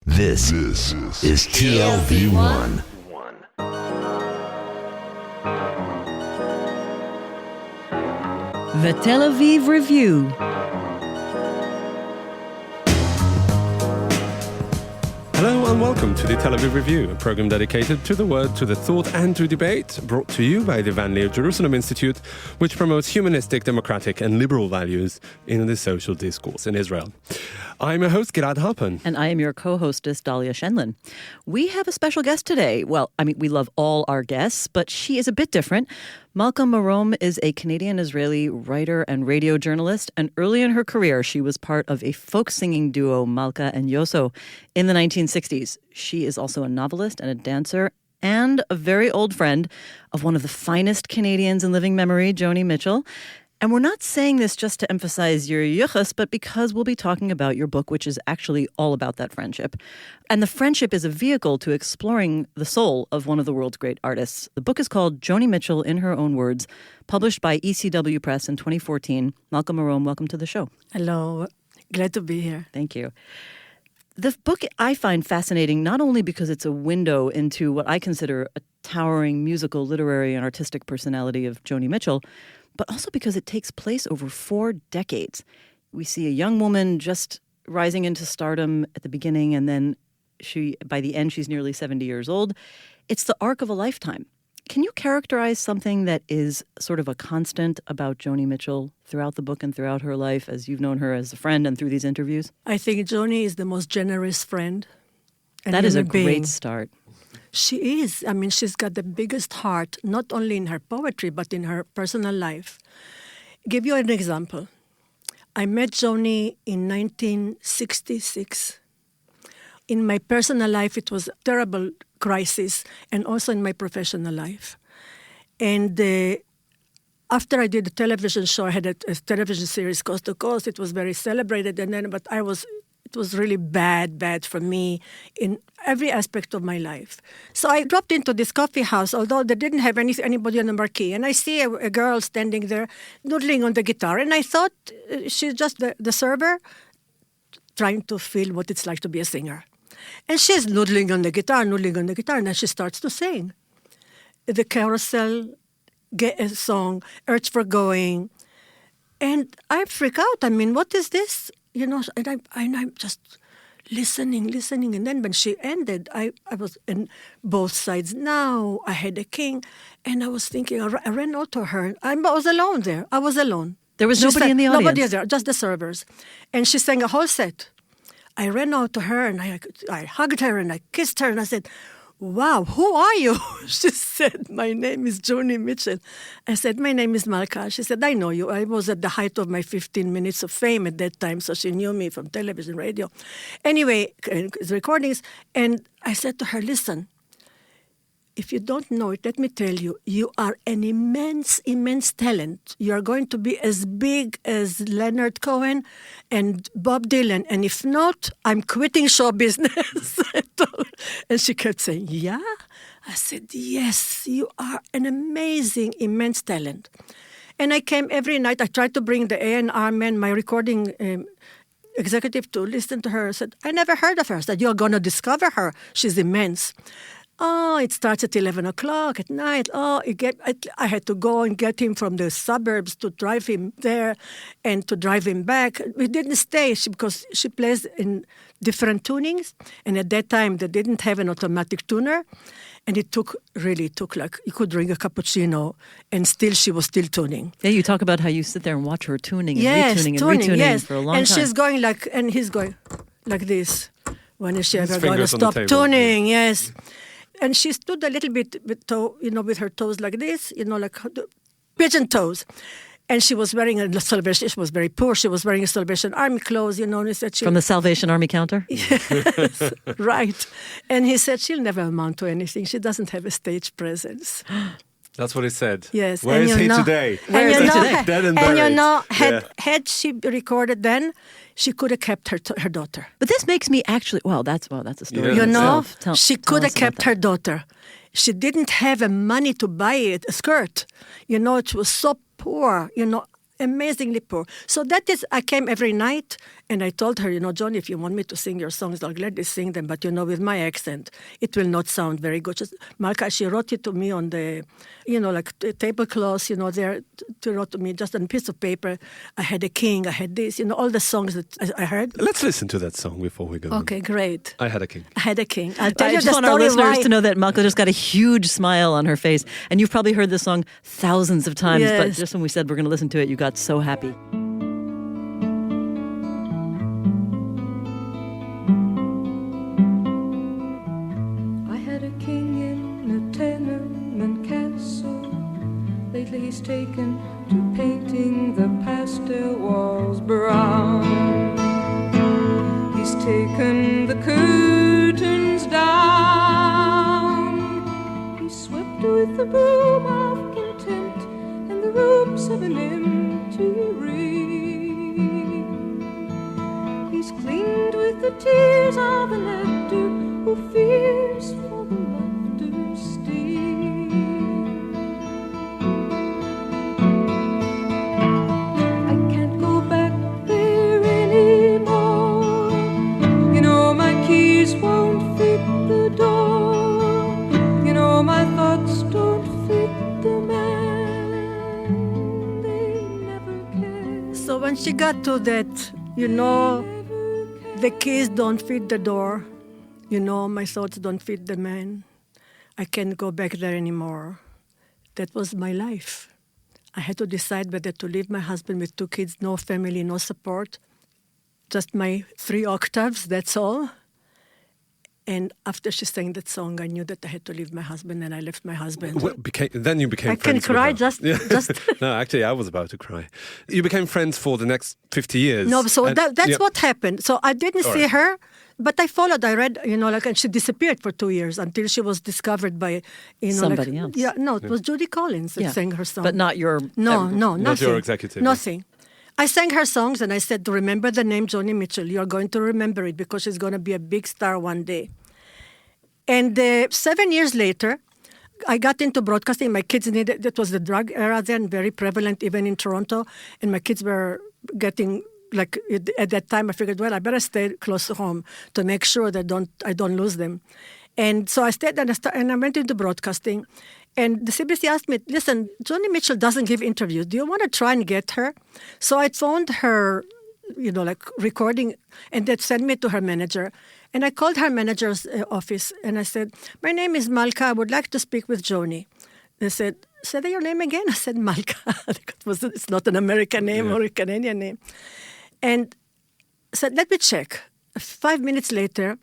This is TLV1. The Tel Aviv Review. Hello and welcome to the Tel Aviv Review, a program dedicated to the word, to the thought and to debate, brought to you by the Van Leer Jerusalem Institute, which promotes humanistic, democratic and liberal values in the social discourse in Israel. I'm your host, Gilad Halpern. And I am your co-hostess, Dahlia Shenlin. We have a special guest today. Well, we love all our guests, but she is a bit different. Malka Marom is a Canadian-Israeli writer and radio journalist, and early in her career, she was part of a folk-singing duo, Malka and Yoso, in the 1960s. She is also a novelist and a dancer, and a very old friend of one of the finest Canadians in living memory, Joni Mitchell. And we're not saying this just to emphasize your yuchas, but because we'll be talking about your book, which is actually all about that friendship. And the friendship is a vehicle to exploring the soul of one of the world's great artists. The book is called Joni Mitchell, in Her Own Words, published by ECW Press in 2014. Malka Marom, welcome to the show. Hello. Glad to be here. Thank you. The book I find fascinating not only because it's a window into what I consider a towering musical, literary, and artistic personality of Joni Mitchell, but also because it takes place over 4 decades. We see a young woman just rising into stardom at the beginning, and then by the end, she's nearly 70 years old. It's the arc of a lifetime. Can you characterize something that is sort of a constant about Joni Mitchell throughout the book and throughout her life, as you've known her as a friend and through these interviews? I think Joni is the most generous friend. That is a great start. She is. She's got the biggest heart, not only in her poetry, but in her personal life. Give you an example. I met Joni in 1966. In my personal life, it was a terrible crisis, and also in my professional life. And after I did the television show, I had a television series, Coast to Coast. It was very celebrated, but it was really bad for me in every aspect of my life. So I dropped into this coffee house, although they didn't have anybody on the marquee. And I see a girl standing there noodling on the guitar. And I thought she's just the server trying to feel what it's like to be a singer. And she's noodling on the guitar, and then she starts to sing. The Carousel song, Urge for Going. And I freak out. What is this? And I'm just listening. And then when she ended, I was in both sides. Now I had a king. And I was thinking, I ran out to her. I was alone there. I was alone. There was nobody in the audience? Nobody there, just the servers. And she sang a whole set. I ran out to her and I hugged her and I kissed her and I said, "Wow, who are you?" She said, "My name is Joni Mitchell." I said, "My name is Malka." She said, "I know you. I was at the height of my 15 minutes of fame at that time," so she knew me from television, radio. Anyway, recordings. And I said to her, "Listen, if you don't know it, let me tell you, you are an immense talent. You are going to be as big as Leonard Cohen and Bob Dylan. And if not, I'm quitting show business." And she kept saying, "Yeah?" I said, "Yes, you are an amazing, immense talent." And I came every night. I tried to bring the A&R man, my recording executive, to listen to her. I said, "I never heard of her." I said, "You're going to discover her. She's immense." "Oh, it starts at 11 o'clock at night. I had to go and get him from the suburbs to drive him there and to drive him back." We didn't stay because she plays in different tunings. And at that time, they didn't have an automatic tuner. And it took like, you could drink a cappuccino and she was still tuning. Yeah, you talk about how you sit there and watch her tuning and retuning for a long time. And she's going and he's going like this. When is she ever going to stop tuning? Yes. And she stood a little bit with her toes like this, like pigeon toes. And she was wearing a Salvation. She was very poor. She was wearing a Salvation Army clothes, And he said from the Salvation Army counter? Yes, right. And he said she'll never amount to anything. She doesn't have a stage presence. That's what he said. Yes. Where is he today? Where is he today? Dead and buried. Had she recorded then, she could have kept her daughter. But this makes me actually, that's a story. She could have kept her daughter. She didn't have money to buy a skirt. It was so poor, amazingly poor. So that is, I came every night and I told her, Johnny, if you want me to sing your songs, I'll gladly sing them. But, with my accent, it will not sound very good. Malka, she wrote it to me on the, like tablecloths, there, to wrote to me just on a piece of paper. I had a king, I had this, all the songs that I heard. Let's listen to that song before we go on. Okay, great. I Had a King. I had a king. I'll tell I you just the want our story listeners why. to know that Malka just got a huge smile on her face. And you've probably heard this song thousands of times, but Yes. just when we said we're going to listen to it, you got so happy. I had a king in a tenement castle. Lately he's taken to painting the pastel walls brown. He's taken the curtains down. He swept with the broom of contempt and the rooms of an empty ring. He's cleaned with the tears of an actor who fears for the laughter's sting. I can't go back there anymore. My keys won't fit the door. My thoughts don't fit the man. They never can. So when she got to that, the keys don't fit the door. My thoughts don't fit the man. I can't go back there anymore. That was my life. I had to decide whether to leave my husband with 2 kids, no family, no support. Just my 3 octaves, that's all. And after she sang that song, I knew that I had to leave my husband, and I left my husband. Then you became I can friends with cry her. just. No, actually, I was about to cry. You became friends for the next 50 years. No, so And- that's yeah. what happened. So I didn't All see right. her, but I followed. I read, and she disappeared for 2 years until she was discovered by, Somebody else. Yeah, no, it was Judy Collins that sang her song. But not your... No, nothing. Not your executive. Nothing. I sang her songs and I said, remember the name Joni Mitchell. You're going to remember it because she's going to be a big star one day. And 7 years later, I got into broadcasting. My kids needed, that was the drug era then, very prevalent even in Toronto. And my kids were getting, at that time, I figured, well, I better stay close to home to make sure that I don't lose them. And so I stayed and I went into broadcasting. And the CBC asked me, listen, Joni Mitchell doesn't give interviews. Do you want to try and get her? So I phoned her, recording, and they sent me to her manager. And I called her manager's office, and I said, my name is Malka. I would like to speak with Joni. They said, say your name again? I said, Malka. It's not an American name or a Canadian name. And I said, let me check. 5 minutes later,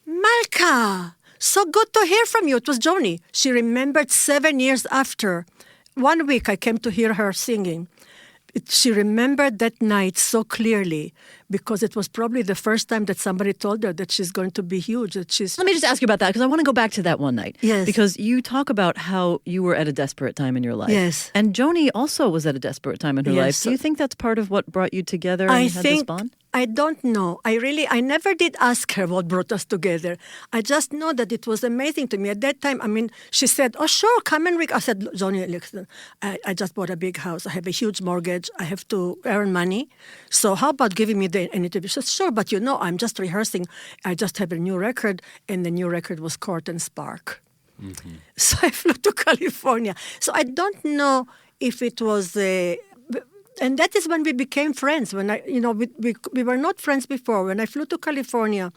Malka, so good to hear from you. It was Joni. She remembered 7 years after. 1 week I came to hear her singing. She remembered that night so clearly because it was probably the first time that somebody told her that she's going to be huge, that she's... Let me just ask you about that, because I want to go back to that one night. Yes. Because you talk about how you were at a desperate time in your life. Yes. And Joni also was at a desperate time in her Yes. life. Do you think that's part of what brought you together and I had this think, bond? I don't know. I never did ask her what brought us together. I just know that it was amazing to me. At that time, she said, oh, sure, come and I said, Joni, listen, I just bought a big house. I have a huge mortgage. I have to earn money. So how about giving me an interview? She said, sure, but I'm just rehearsing. I just have a new record, and the new record was Court and Spark. Mm-hmm. So I flew to California. So I don't know if it was... And that is when we became friends. When we were not friends before. When I flew to California,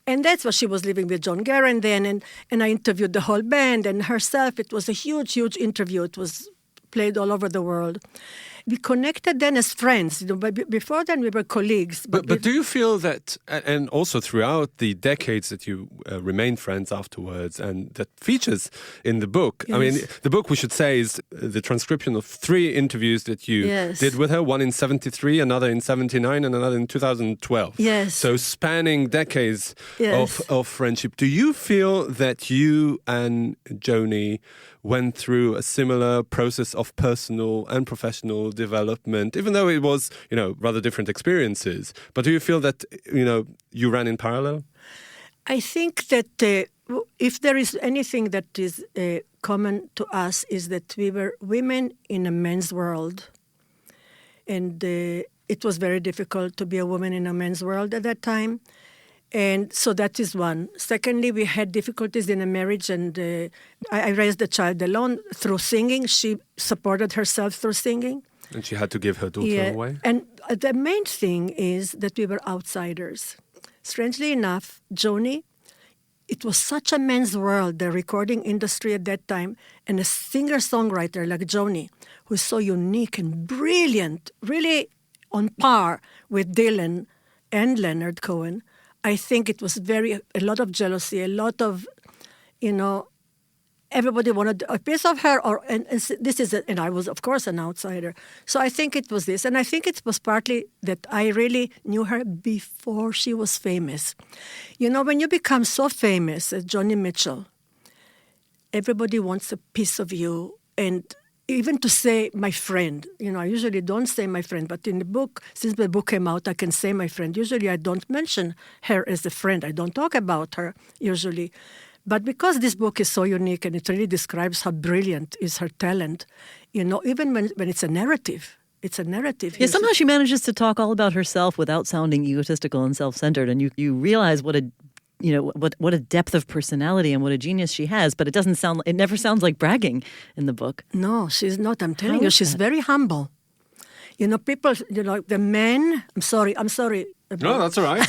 and that's where she was living with John Guerin then, and I interviewed the whole band and herself. It was a huge, huge interview. It was played all over the world. We connected then as friends. But before then, we were colleagues. But do you feel that, and also throughout the decades that you remained friends afterwards, and that features in the book, Yes. I mean, the book, we should say, is the transcription of 3 interviews that you Yes. did with her, one in 73, another in 79, and another in 2012. Yes. So spanning decades Yes. of friendship. Do you feel that you and Joni went through a similar process of personal and professional development, even though it was, rather different experiences? But do you feel that, you ran in parallel? I think that if there is anything that is common to us is that we were women in a men's world. it was very difficult to be a woman in a men's world at that time. And so that is one. Secondly, we had difficulties in a marriage, and I raised the child alone through singing. She supported herself through singing. And she had to give her daughter away? And the main thing is that we were outsiders. Strangely enough, Joni, it was such a men's world, the recording industry at that time, and a singer-songwriter like Joni, who's so unique and brilliant, really on par with Dylan and Leonard Cohen. I think it was a lot of jealousy, a lot of, everybody wanted a piece of her, and I was, of course, an outsider. So I think it was this, and I think it was partly that I really knew her before she was famous. When you become so famous as Joni Mitchell, everybody wants a piece of you, and even to say my friend, I usually don't say my friend, but in the book, since the book came out, I can say my friend. Usually I don't mention her as a friend. I don't talk about her usually. But because this book is so unique and it really describes how brilliant is her talent, even when it's a narrative, it's a narrative. Yeah, somehow she manages to talk all about herself without sounding egotistical and self-centered, and you realize what a depth of personality and what a genius she has, but it never sounds like bragging in the book. No, she's not. I'm telling you, she's very humble. People, the men, I'm sorry. No, that's all right.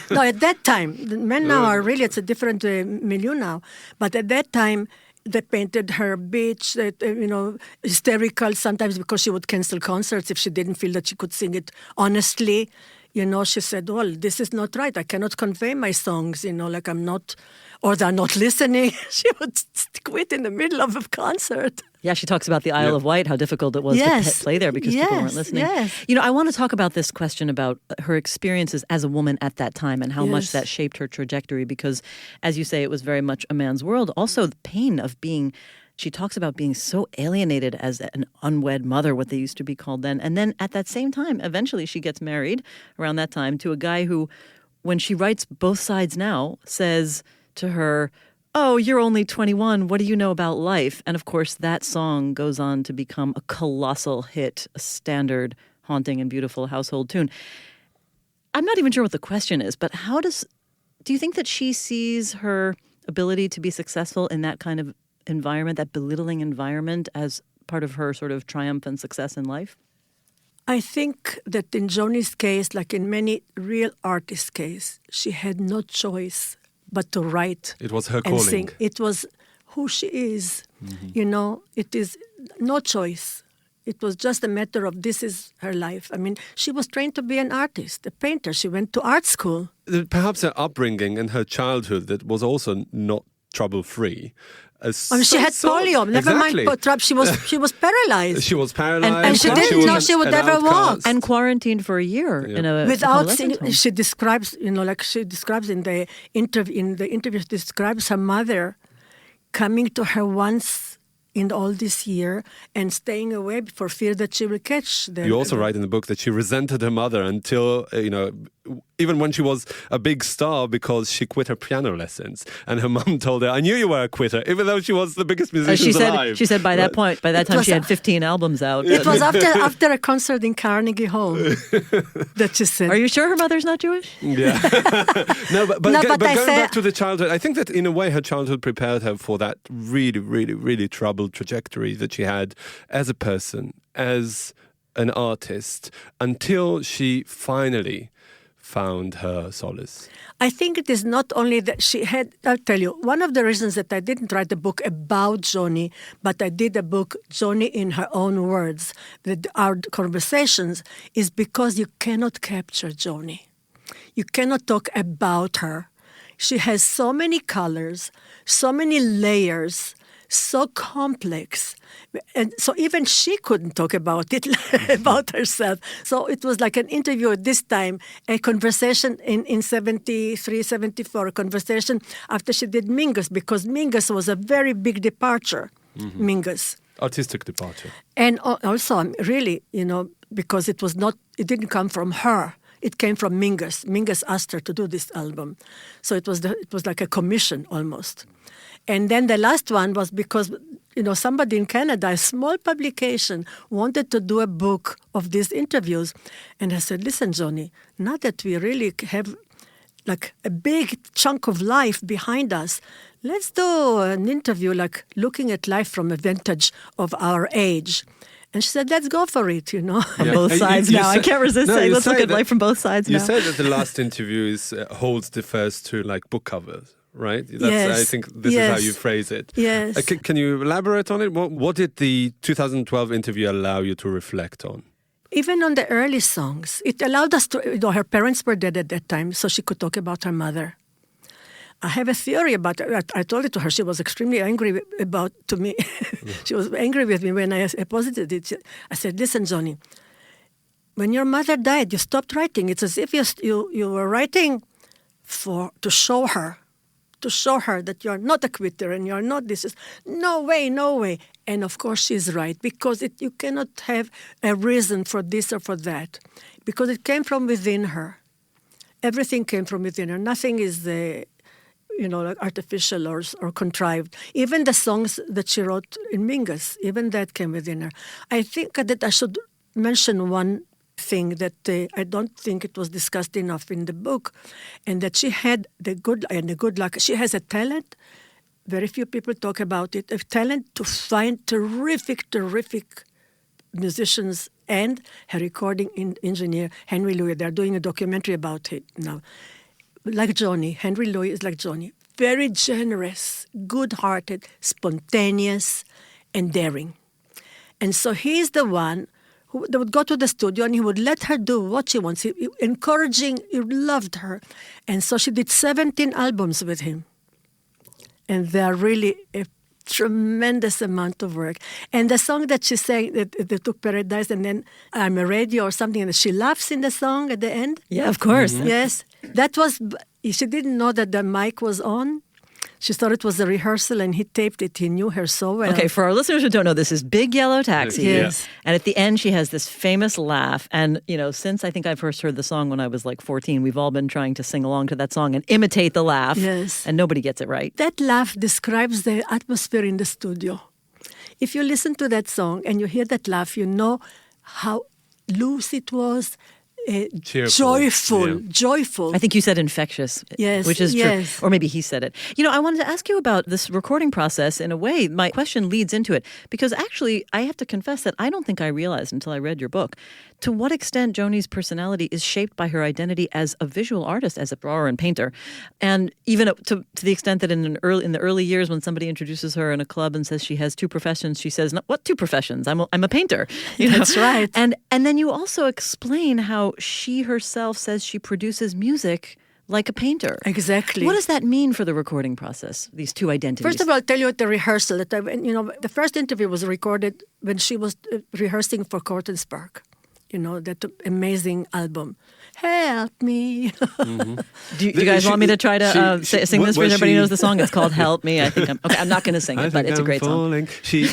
No, at that time, the men now are really, it's a different milieu now. But at that time, they painted her bitch, hysterical sometimes because she would cancel concerts if she didn't feel that she could sing it honestly. She said, well, this is not right. I cannot convey my songs, like I'm not, or they're not listening. She would quit in the middle of a concert. Yeah, she talks about the Isle of Wight, how difficult it was to play there because people weren't listening. Yes. I want to talk about this question about her experiences as a woman at that time and how much that shaped her trajectory because, as you say, it was very much a man's world. Also, the pain of being... She talks about being so alienated as an unwed mother, what they used to be called then. And then at that same time, eventually she gets married around that time to a guy who, when she writes Both Sides Now, says to her, oh, you're only 21. What do you know about life? And of course, that song goes on to become a colossal hit, a standard, haunting and beautiful household tune. I'm not even sure what the question is, but do you think that she sees her ability to be successful in that kind of environment, that belittling environment, as part of her sort of triumph and success in life? I think that in Joni's case, like in many real artists' case, she had no choice but to write. It was her and calling. Sing. It was who she is. Mm-hmm. It is no choice. It was just a matter of this is her life. I mean, she was trained to be an artist, a painter. She went to art school. Perhaps her upbringing and her childhood that was also not trouble-free. She had polio. Never mind. She was paralyzed. She was paralyzed, and she didn't know she would ever walk. And quarantined for a year in a convalescent home. She describes, like she describes in the interview, describes her mother coming to her once in all this year and staying away for fear that she will catch them. You also write in the book that she resented her mother until even when she was a big star because she quit her piano lessons. And her mum told her, I knew you were a quitter, even though she was the biggest musician alive. She said by that time she had 15 albums out. It was after a concert in Carnegie Hall that she said. Are you sure her mother's not Jewish? Yeah. But going back to the childhood, I think that in a way her childhood prepared her for that really, really, really troubled trajectory that she had as a person, as an artist, until she finally found her solace. I think it is not only that she had, I'll tell you, one of the reasons that I didn't write a book about Joni, but I did a book, Joni in her own words, our conversations, is because you cannot capture Joni. You cannot talk about her. She has so many colors, so many layers, so complex. And so even she couldn't talk about it, about herself. So it was like an interview at this time, a conversation in 73, 74, a conversation after she did Mingus, because Mingus was a very big departure, Mingus. Artistic departure. And also, really, because it didn't come from her. It came from Mingus. Mingus asked her to do this album. So it was like a commission almost. And then the last one was because somebody in Canada, a small publication, wanted to do a book of these interviews. And I said, listen, Joni, now that we really have like a big chunk of life behind us, let's do an interview like looking at life from a vintage of our age. And she said, let's go for it, On both sides now. I can't resist saying, let's look at life from both sides now. You said that the last interview holds the first two like book covers, right? Yes. I think this is how you phrase it. Yes. Can you elaborate on it? What did the 2012 interview allow you to reflect on? Even on the early songs, it allowed us to, her parents were dead at that time, so she could talk about her mother. I have a theory about it. I told it to her. She was extremely angry to me. She was angry with me when I posited it. I said, listen, Joni, when your mother died, you stopped writing. It's as if you were writing to show her that you're not a quitter and you're not this. No way. And of course she's right, because you cannot have a reason for this or for that, because it came from within her. Everything came from within her. Nothing is like artificial or contrived. Even the songs that she wrote in Mingus, even that came within her. I think that I should mention one thing that I don't think it was discussed enough in the book, and that she had the good luck. She has a talent, very few people talk about it, a talent to find terrific musicians, and her recording engineer, Henry Louis. They're doing a documentary about it now. Like Joni, Henry Louis is like Joni. Very generous, good-hearted, spontaneous, and daring. And so he's the one who would go to the studio and he would let her do what she wants. He loved her. And so she did 17 albums with him. And they're really a tremendous amount of work. And the song that she sang, that they took Paradise, and then I'm a Radio or something, and she laughs in the song at the end. Yeah, of course. Mm-hmm. Yes. That was, she didn't know that the mic was on. She thought it was a rehearsal, and he taped it. He knew her so well. Okay, for our listeners who don't know, this is Big Yellow Taxi. Yes. And at the end, she has this famous laugh. And, since I think I first heard the song when I was like 14, we've all been trying to sing along to that song and imitate the laugh. Yes. And nobody gets it right. That laugh describes the atmosphere in the studio. If you listen to that song and you hear that laugh, you know how loose it was, joyful. I think you said infectious. Yes, which is yes. true. Or maybe he said it. I wanted to ask you about this recording process. In a way, my question leads into it, because actually, I have to confess that I don't think I realized until I read your book to what extent Joni's personality is shaped by her identity as a visual artist, as a drawer and painter. And even to the extent that in the early years, when somebody introduces her in a club and says she has two professions, she says, "What two professions? I'm a painter." That's right. And then you also explain how she herself says she produces music like a painter. Exactly. What does that mean for the recording process, these two identities? First of all, I'll tell you at the rehearsal, that the first interview was recorded when she was rehearsing for Cortlands Park. That amazing album. Help me. Mm-hmm. Do you guys want me to try to sing this? Everybody knows the song. It's called "Help Me." I think I'm not going to sing it, but it's a great song. She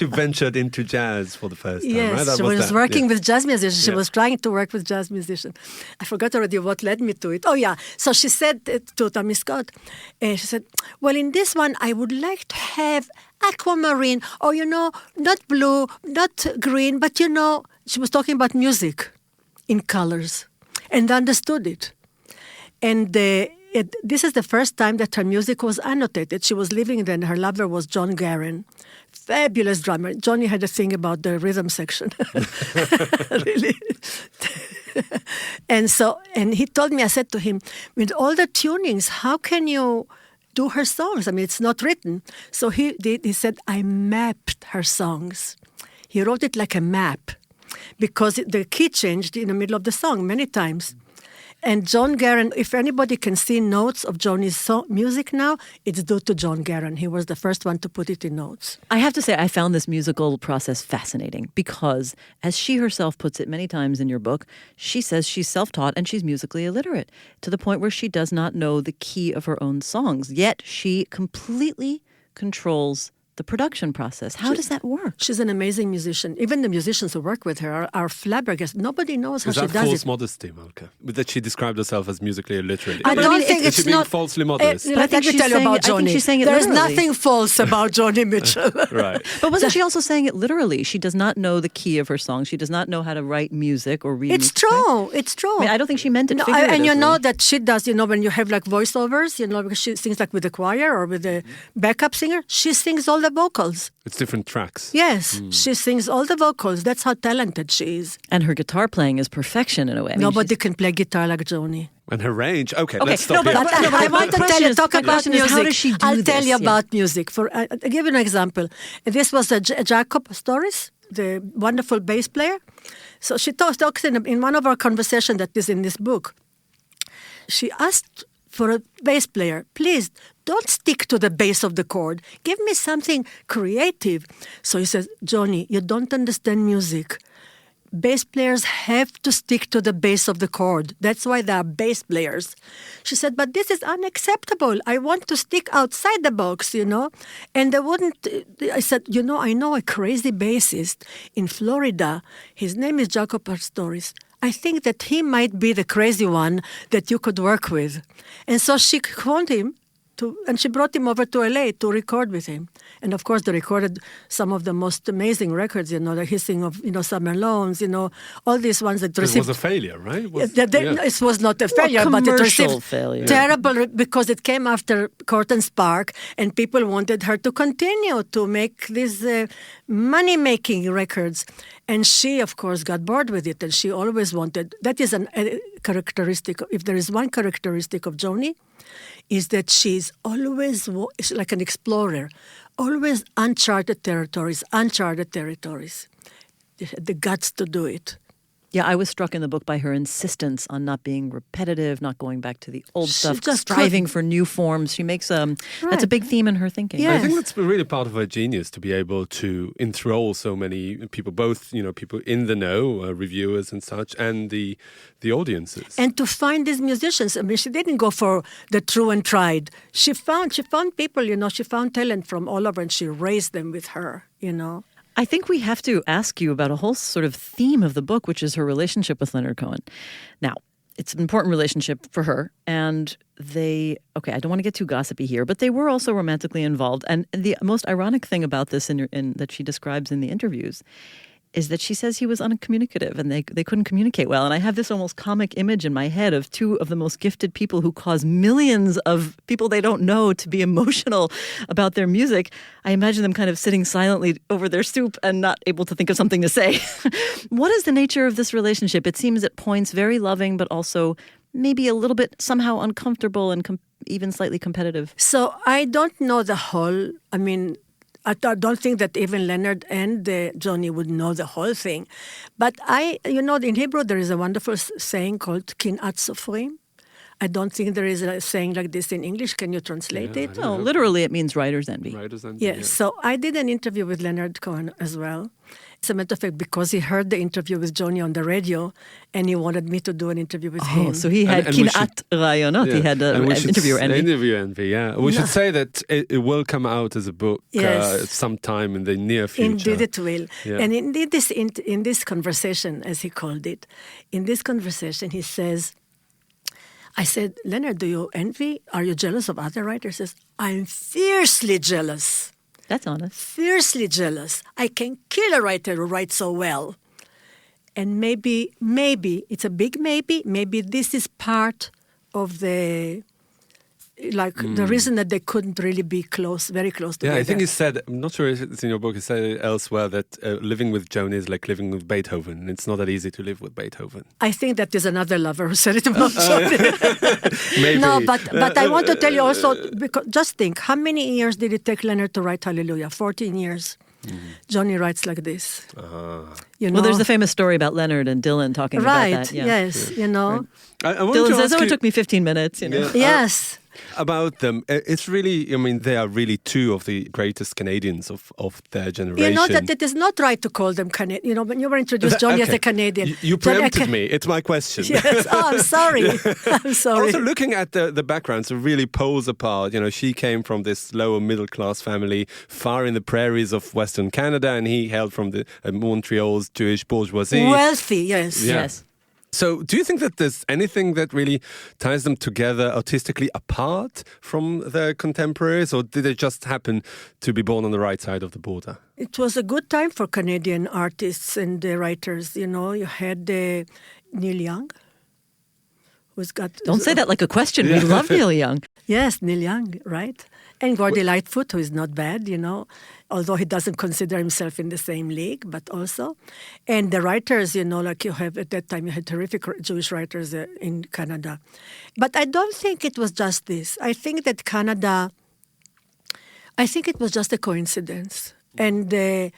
ventured into jazz for the first time, yes, right? She was working with jazz musicians. She was trying to work with jazz musicians. I forgot already what led me to it. Oh, yeah. So she said to Tommy Scott, she said, well, in this one, I would like to have aquamarine, or, not blue, not green, but, she was talking about music in colors and understood it. And this is the first time that her music was annotated. She was living then. Her lover was John Guerin, fabulous drummer. Johnny had a thing about the rhythm section, really. And he told me, I said to him, with all the tunings, how can you do her songs? I mean, it's not written. So he said, I mapped her songs. He wrote it like a map, because the key changed in the middle of the song many times. And John Guerin, if anybody can see notes of Joni's music now, it's due to John Guerin. He was the first one to put it in notes. I have to say, I found this musical process fascinating because, as she herself puts it many times in your book, she says she's self-taught and she's musically illiterate, to the point where she does not know the key of her own songs. Yet she completely controls the production process. How does that work? She's an amazing musician. Even the musicians who work with her are flabbergasted. Nobody knows how Is she that does false it. modesty, Malka? That she described herself as musically illiterate. I don't think is it's she being not falsely modest? I Let think me she's tell you saying about it- I think Joni. she's saying it There's literally. nothing false about Joni Mitchell. Right. But wasn't she also saying it literally? She does not know the key of her song. She does not know how to write music or read It's music, right? true. It's true. I mean, I don't think she meant it No, figuratively. and you know that she does, when you have like voiceovers, because she sings like with the choir or with the backup singer, she sings all the vocals. It's different tracks. Yes, she sings all the vocals. That's how talented she is. And her guitar playing is perfection in a way. I mean, Nobody can play guitar like Joni. And her range. Okay, Okay, let's stop no, here. but- I want to tell you, talk my about question is, music. how does she do I'll tell this? you Yeah. about music. I'll give you an example. This was Jacob Stories, the wonderful bass player. So she talks in one of our conversations that is in this book. She asked for a bass player, please don't stick to the bass of the chord. Give me something creative. So he says, Joni, you don't understand music. Bass players have to stick to the base of the chord. That's why they are bass players. She said, but this is unacceptable. I want to stick outside the box, And they wouldn't. I said, I know a crazy bassist in Florida. His name is Jacob Stories. I think that he might be the crazy one that you could work with. And so she called him. And she brought him over to LA to record with him. And of course, they recorded some of the most amazing records, the hissing of, Summer Lawns, all these ones that It received. was a failure, right? It was not a failure, but it commercial received failure. terrible because it came after Court and Spark, and people wanted her to continue to make these money-making records. And she, of course, got bored with it, and she always wanted. That is a characteristic. If there is one characteristic of Joni, is that she's always like an explorer, always uncharted territories. The guts to do it. Yeah, I was struck in the book by her insistence on not being repetitive, not going back to the old She stuff, just striving for new forms. She makes that's a big theme in her thinking. Yeah. I think that's really part of her genius to be able to enthrall so many people, both people in the know, reviewers and such, and the audiences. And to find these musicians, I mean, she didn't go for the true and tried. She found people, she found talent from all over, and she raised them with her, I think we have to ask you about a whole sort of theme of the book, which is her relationship with Leonard Cohen. Now, it's an important relationship for her, and I don't want to get too gossipy here, but they were also romantically involved. And the most ironic thing about this that she describes in the interviews is that she says he was uncommunicative and they couldn't communicate well. And I have this almost comic image in my head of two of the most gifted people who cause millions of people they don't know to be emotional about their music. I imagine them kind of sitting silently over their soup and not able to think of something to say. What is the nature of this relationship? It seems at points very loving, but also maybe a little bit somehow uncomfortable and even slightly competitive. So I don't know the whole, I don't think that even Leonard and Joni would know the whole thing. But in Hebrew there is a wonderful saying called kinat sofrim. I don't think there is a saying like this in English. Can you translate it? No, literally it means writer's envy. Writers envy, Yes. So I did an interview with Leonard Cohen as well. As a matter of fact, because he heard the interview with Joni on the radio, and he wanted me to do an interview with him. Oh, so he had And we kinat rayonot. He had And we should interviewer envy. Interview envy, yeah. We should say that it will come out as a book Yes. sometime in the near future. Indeed it will. Yeah. And indeed in this conversation, as he called it, in this conversation he says, I said, Leonard, do you envy? Are you jealous of other writers? He says, I'm fiercely jealous. That's honest. Fiercely jealous. I can kill a writer who writes so well. And maybe, it's a big maybe this is part of the reason that they couldn't really be very close together. Yeah, I think he said, I'm not sure if it's in your book, he said elsewhere that living with Joni is like living with Beethoven. It's not that easy to live with Beethoven. I think that is another lover who said it about Joni. Maybe. No, but I want to tell you also, because just think, how many years did it take Leonard to write Hallelujah? 14 years. Joni writes like this. Well, there's the famous story about Leonard and Dylan talking right, about that. Yeah. yes, Right. I wanted Dylan to says, ask it you took me 15 minutes, you know. Yes. about them. It's really, I mean, they are really two of the greatest Canadians of their generation. You know that it is not right to call them Canadian. You know, when you were introduced Johnny as a Canadian. You Johnny, preempted me. It's my question. Yes. Oh, I'm sorry. I'm sorry. Also, looking at the backgrounds, are really poles apart. You know, she came from this lower middle class family far in the prairies of Western Canada, and he hailed from the Montreal's Jewish bourgeoisie. Wealthy, yes. Yeah. Yes. So, do you think that there's anything that really ties them together artistically apart from their contemporaries, or did they just happen to be born on the right side of the border? It was a good time for Canadian artists and writers. You know, you had Neil Young, who's got... Don't say that like a question. We love Neil Young. Yes, Neil Young, right? And Gordy Lightfoot, who is not bad, you know, although he doesn't consider himself in the same league, but also. And the writers, you know, like you have at that time, you had terrific Jewish writers in Canada. But I don't think it was just this. I think that Canada, I think it was just a coincidence. And it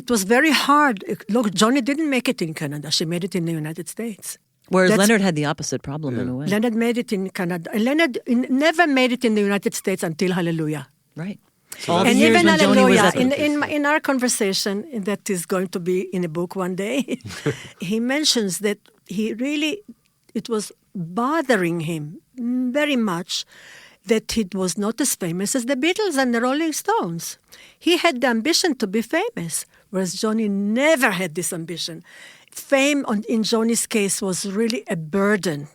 was very hard. Look, Joni didn't make it in Canada. She made it in the United States. Whereas Leonard had the opposite problem in a way. Leonard made it in Canada. Leonard never made it in the United States until Hallelujah. Right. And even Hallelujah, in our conversation that is going to be in a book one day, he mentions that it was bothering him very much that he was not as famous as the Beatles and the Rolling Stones. He had the ambition to be famous, whereas Joni never had this ambition. Fame in Joni's case was really a burden.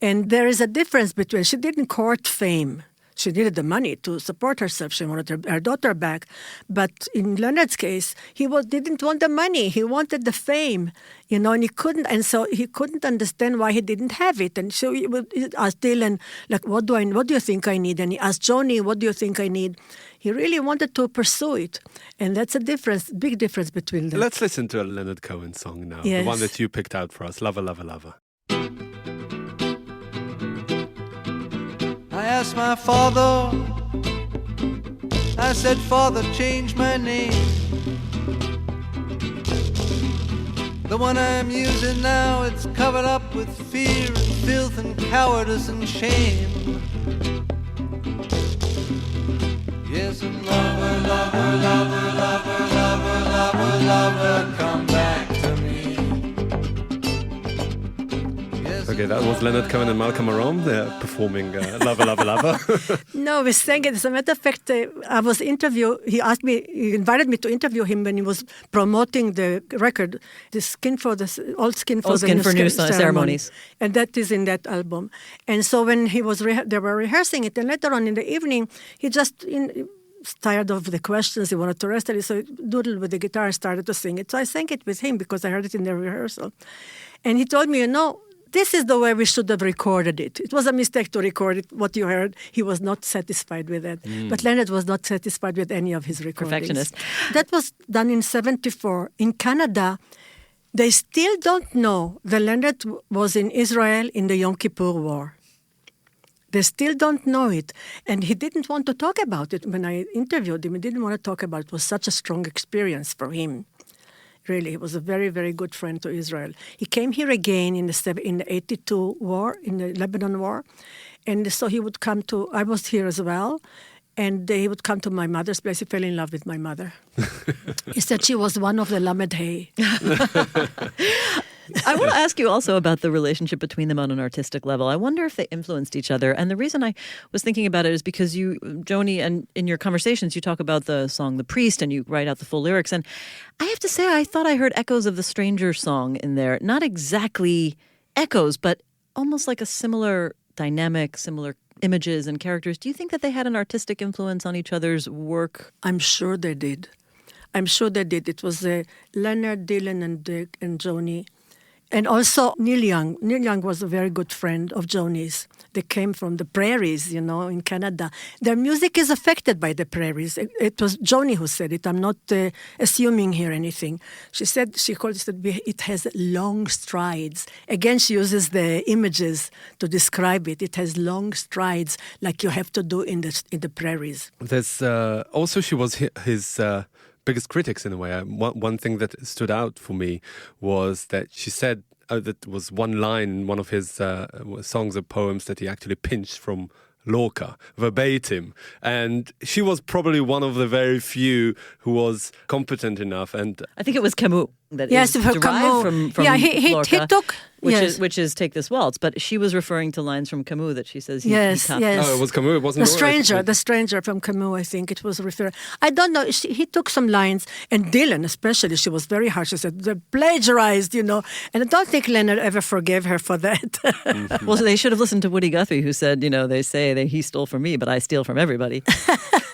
And there is a difference between, she didn't court fame. She needed the money to support herself. She wanted her daughter back. But in Leonard's case, he didn't want the money. He wanted the fame, you know, and he couldn't. And so he couldn't understand why he didn't have it. And so he would ask Dylan, like, what do you think I need? And he asked Joni, what do you think I need? He really wanted to pursue it. And that's a difference, big difference between them. Let's listen to a Leonard Cohen song now. Yes. The one that you picked out for us, Lover, Lover, Lover. I asked my father, I said, Father, change my name. The one I'm using now, it's covered up with fear and filth and cowardice and shame. Yes, and lover, lover, lover, lover, lover, lover, lover, come back to me. Yes, Okay, that was Leonard Cohen and Malka Marom. They're performing Lover, Lover, Lover. No, we sang it. As a matter of fact, I was interviewed. He invited me to interview him when he was promoting the record, Old Skin for New Ceremonies. And that is in that album. And so when they were rehearsing it, and later on in the evening, he just tired of the questions. He wanted to rest. And so he doodled with the guitar and started to sing it. So I sang it with him because I heard it in the rehearsal. And he told me, you know, this is the way we should have recorded it. It was a mistake to record it, what you heard. He was not satisfied with that. But Leonard was not satisfied with any of his recordings. Perfectionist. That was done in 1974. In Canada, they still don't know that Leonard was in Israel in the Yom Kippur War. They still don't know it. And he didn't want to talk about it. When I interviewed him, he didn't want to talk about it. It was such a strong experience for him. Really, he was a very, very good friend to Israel. He came here again in the 82 war, in the Lebanon war. And so he would come to, I was here as well, and he would come to my mother's place. He fell in love with my mother. He said she was one of the Lamed Hey. I want to ask you also about the relationship between them on an artistic level. I wonder if they influenced each other. And the reason I was thinking about it is because you, Joni, and in your conversations, you talk about the song The Priest and you write out the full lyrics. And I have to say, I thought I heard echoes of the Stranger song in there. Not exactly echoes, but almost like a similar dynamic, similar images and characters. Do you think that they had an artistic influence on each other's work? I'm sure they did. It was Leonard, Dylan, and Joni. And also Neil Young. Neil Young was a very good friend of Joni's. They came from the prairies, you know, in Canada. Their music is affected by the prairies. It was Joni who said it. I'm not assuming here anything. She called it has long strides. Again, she uses the images to describe it. It has long strides like you have to do in the prairies. There's also, she was his biggest critics in a way. One thing that stood out for me was that she said that was one line in one of his songs or poems that he actually pinched from Lorca, verbatim. And she was probably one of the very few who was competent enough. And I think it was Camus that Yes, is for derived Camus. from Yeah, he Lorca, took- which yes. is Take This Waltz. But she was referring to lines from Camus that she says he Yes, copied. yes. oh, it was Camus. It wasn't Lorca. The Stranger from Camus, I think it was referred. I don't know. He took some lines, and Dylan especially, she was very harsh. She said, they plagiarized, And I don't think Leonard ever forgave her for that. Well, they should have listened to Woody Guthrie, who said, they say that he stole from me, but I steal from everybody.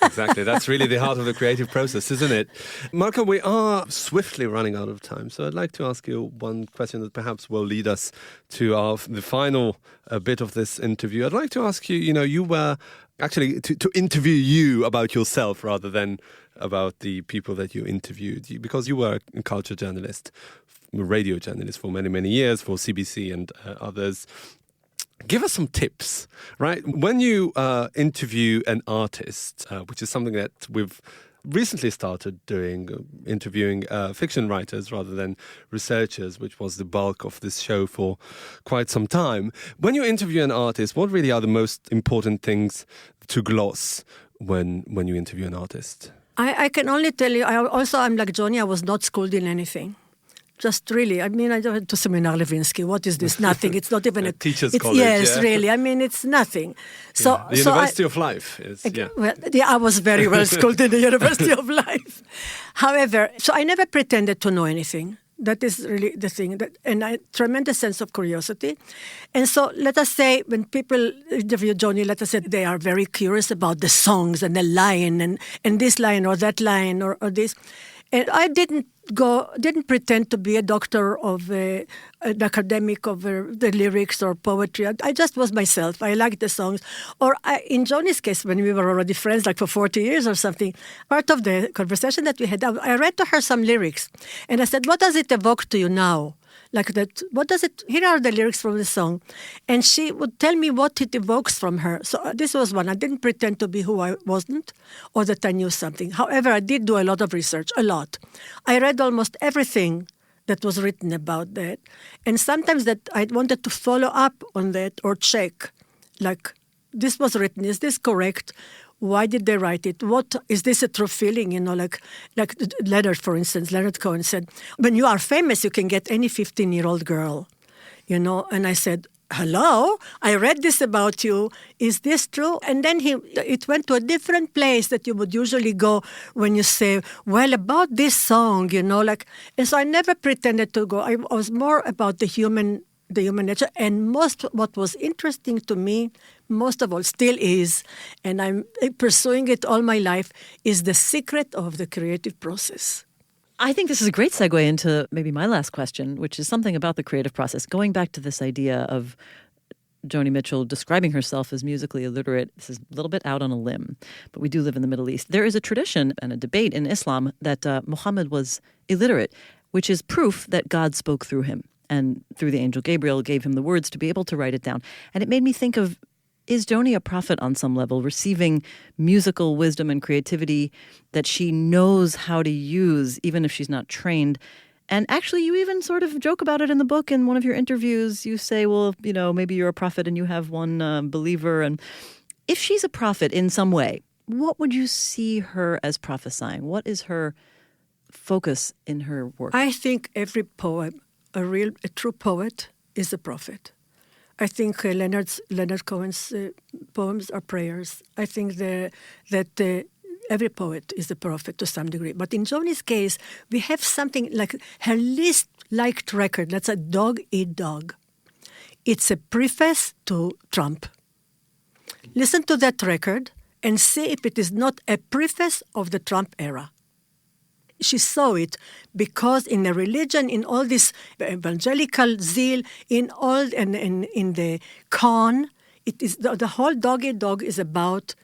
Exactly. That's really the heart of the creative process, isn't it? Malka, we are swiftly running out of time. So I'd like to ask you one question that perhaps will lead us to the final bit of this interview. I'd like to ask you, you were actually to interview you about yourself rather than about the people that you interviewed, because you were a culture journalist, a radio journalist for many, many years for CBC and others. Give us some tips, right? When you interview an artist, which is something that we've recently started doing, interviewing fiction writers rather than researchers, which was the bulk of this show for quite some time. When you interview an artist, what really are the most important things to gloss when you interview an artist? I can only tell you, I'm like Joni, I was not schooled in anything. Just really, I went to Seminar Levinsky. What is this? Nothing. It's not even a teacher's it's, college. Yes, yeah. really. It's nothing. So the University of Life is. Yeah. Well, I was very well schooled in the University of Life. However, so I never pretended to know anything. That is really the thing. And I tremendous sense of curiosity. And so let us say when people interview Joni, let us say they are very curious about the songs and the line and this line or that line or this. And I didn't pretend to be a doctor of an academic of the lyrics or poetry. I just was myself. I liked the songs. Or in Joni's case, when we were already friends, like for 40 years or something, part of the conversation that we had, I read to her some lyrics. And I said, what does it evoke to you now? Like that, here are the lyrics from the song. And she would tell me what it evokes from her. So this was one. I didn't pretend to be who I wasn't or that I knew something. However, I did do a lot of research, a lot. I read almost everything that was written about that. And sometimes that I wanted to follow up on that or check, like, this was written, is this correct? Why did they write it? What is this a true feeling? Like Leonard, for instance, Leonard Cohen said, when you are famous, you can get any 15-year-old girl, And I said, hello, I read this about you. Is this true? And then it went to a different place that you would usually go when you say, well, about this song, And so I never pretended to go. I was more about the human nature. And what was interesting to me, most of all, still is, and I'm pursuing it all my life, is the secret of the creative process. I think this is a great segue into maybe my last question, which is something about the creative process. Going back to this idea of Joni Mitchell describing herself as musically illiterate, this is a little bit out on a limb, but we do live in the Middle East. There is a tradition and a debate in Islam that Muhammad was illiterate, which is proof that God spoke through him. And through the angel Gabriel gave him the words to be able to write it down. And it made me think of, is Joni a prophet on some level, receiving musical wisdom and creativity that she knows how to use, even if she's not trained? And actually, you even sort of joke about it in the book. In one of your interviews, you say, well, maybe you're a prophet and you have one believer. And if she's a prophet in some way, what would you see her as prophesying? What is her focus in her work? I think every poet, a true poet, is a prophet. I think Leonard Cohen's poems are prayers. I think that every poet is a prophet to some degree. But in Joni's case, we have something like her least liked record. That's A Dog Eat Dog. It's a preface to Trump. Listen to that record and see if it is not a preface of the Trump era. She saw it because in the religion, in all this evangelical zeal, in the con, it is the whole Dog Eat Dog is about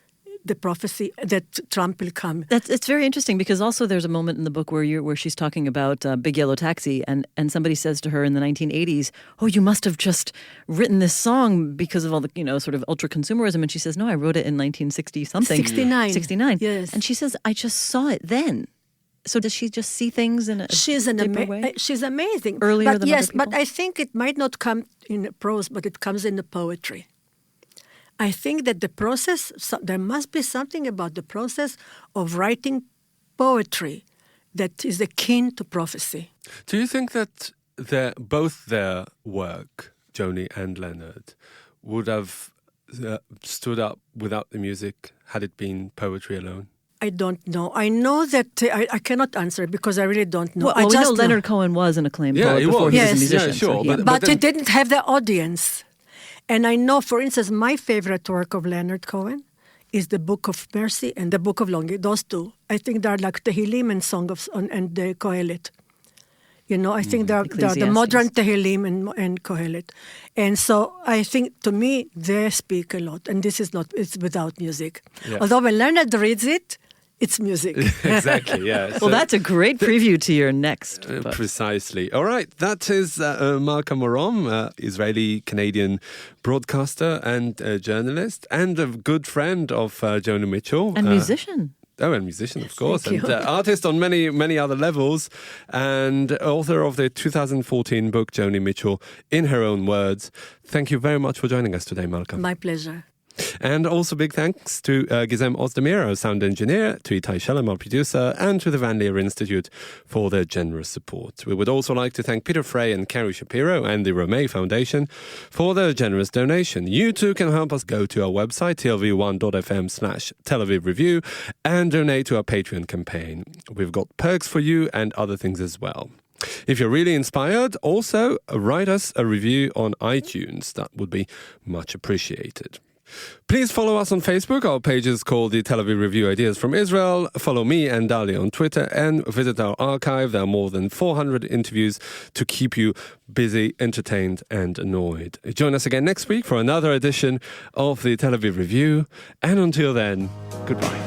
the prophecy that Trump will come. It's very interesting because also there's a moment in the book where she's talking about Big Yellow Taxi, and somebody says to her in the 1980s, "Oh, you must have just written this song because of all the sort of ultra consumerism." And she says, "No, I wrote it in 1960 something, 69. 69." Yes, and she says, "I just saw it then." So does she just see things in a She's way? she's amazing. Earlier but than yes, other but people? I think it might not come in prose, but it comes in the poetry. I think that the process, there must be something about the process of writing poetry that is akin to prophecy. Do you think that both their work, Joni and Leonard, would have stood up without the music had it been poetry alone? I don't know. I know that I cannot answer because I really don't know. Well, we know Leonard Cohen was an acclaimed Yeah, poet he before was. he was a Yes. musician. Yeah, sure, so he- but But then- it didn't have the audience. And I know, for instance, my favorite work of Leonard Cohen is the Book of Mercy and the Book of Longing. Those two. I think they're like Tehillim and and the Kohelet. You know, I think they're the Ecclesiastes. modern Tehillim and Kohelet. And so I think, to me, they speak a lot. And this is not, it's without music. Yeah. Although when Leonard reads it, it's music. Exactly, yeah. Well, that's a great preview to your next book. Precisely. All right, that is Malka Marom, Israeli-Canadian broadcaster and journalist, and a good friend of Joni Mitchell. And musician. Oh, and musician, of course, Thank and you. artist on many, many other levels, and author of the 2014 book, Joni Mitchell, in her own words. Thank you very much for joining us today, Malka. My pleasure. And also big thanks to Gizem Ozdemir, our sound engineer, to Itai Shalom, our producer, and to the Van Leer Institute for their generous support. We would also like to thank Peter Frey and Carrie Shapiro and the Romay Foundation for their generous donation. You too can help us go to our website, tlv1.fm/Tel Aviv Review, and donate to our Patreon campaign. We've got perks for you and other things as well. If you're really inspired, also write us a review on iTunes. That would be much appreciated. Please follow us on Facebook. Our page is called the Tel Aviv Review Ideas from Israel. Follow me and Dali on Twitter and visit our archive. There are more than 400 interviews to keep you busy, entertained and annoyed. Join us again next week for another edition of the Tel Aviv Review. And until then, goodbye.